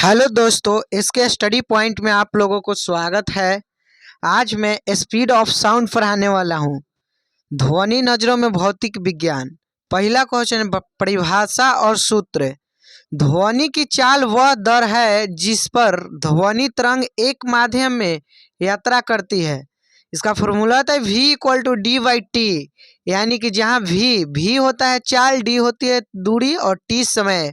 Hello दोस्तों, इसके study point में आप लोगों को स्वागत है। आज मैं स्पीड ऑफ साउंड पढ़ाने वाला हूँ। ध्वनि नजरों में भौतिक विज्ञान। पहला क्वेश्चन, परिभाषा और सूत्र। ध्वनि की चाल वह दर है जिस पर ध्वनि तरंग एक माध्यम में यात्रा करती है। इसका फॉर्मूला होता है V=d/t, यानी कि जहाँ V होता है चाल, D होती है दूरी और T समय।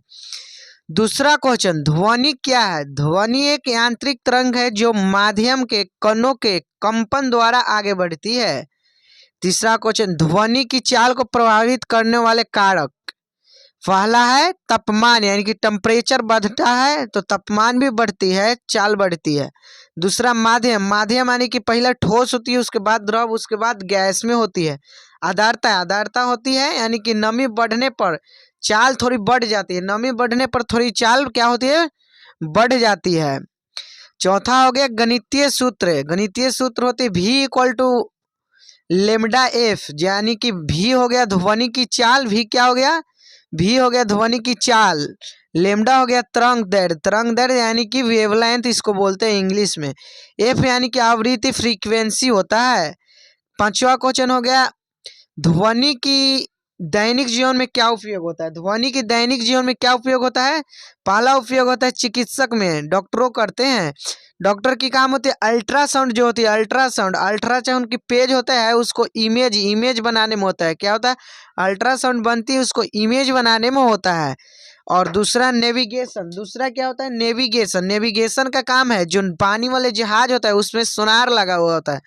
दूसरा क्वेश्चन, ध्वनि क्या है? ध्वनि एक यांत्रिक तरंग है जो माध्यम के कणों के कंपन द्वारा आगे बढ़ती है। तीसरा क्वेश्चन, ध्वनि की चाल को प्रभावित करने वाले कारक। पहला है तापमान, यानी कि टेम्परेचर बढ़ता है तो तापमान भी बढ़ती है, चाल बढ़ती है। दूसरा माध्यम यानी कि पहला ठोस होती है, उसके बाद द्रव, उसके बाद गैस में होती है। आर्द्रता होती है, यानी कि नमी बढ़ने पर चाल थोड़ी बढ़ जाती है। नमी बढ़ने पर थोड़ी चाल क्या होती है? बढ़ जाती है। चौथा हो गया गणितीय सूत्र। गणितीय सूत्र होते V=λf, यानी कि V हो गया ध्वनि की चाल। V क्या हो गया? V हो गया ध्वनि की चाल। लेमडा हो गया तरंग दैर्ध्य यानी कि वेवलेंथ, इसको बोलते हैं इंग्लिश में। F यानी कि आवृत्ति, फ्रीक्वेंसी होता है। पांचवा क्वेश्चन हो गया, ध्वनि की दैनिक जीवन में क्या उपयोग होता है? ध्वनि की दैनिक जीवन में क्या उपयोग होता है? पहला उपयोग होता है चिकित्सक में, डॉक्टरों करते हैं। डॉक्टर की काम होती है अल्ट्रासाउंड, जो होती है अल्ट्रासाउंड की पेज होता है, उसको इमेज बनाने में होता है। क्या होता है? अल्ट्रासाउंड बनती है, उसको इमेज बनाने में होता है। और दूसरा नेविगेशन। दूसरा क्या होता है? नेविगेशन का काम है, जो पानी वाले जहाज होता है उसमें सोनार लगा हुआ होता है।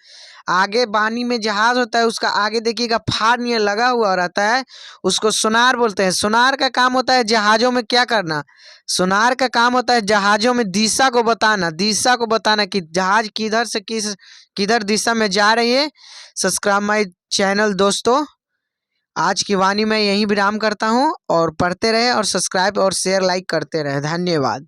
आगे पानी में जहाज होता है, उसका आगे देखिएगा फार नियर लगा हुआ रहता है, उसको सोनार बोलते हैं। सोनार का काम होता है जहाजों में क्या करना? सोनार का काम होता है जहाजों में दिशा को बताना कि जहाज किधर से किधर दिशा में जा रही है। सब्सक्राइब माय चैनल दोस्तों। आज की वाणी मैं यहीं विराम करता हूँ, और पढ़ते रहे और सब्सक्राइब और शेयर लाइक करते रहे। धन्यवाद।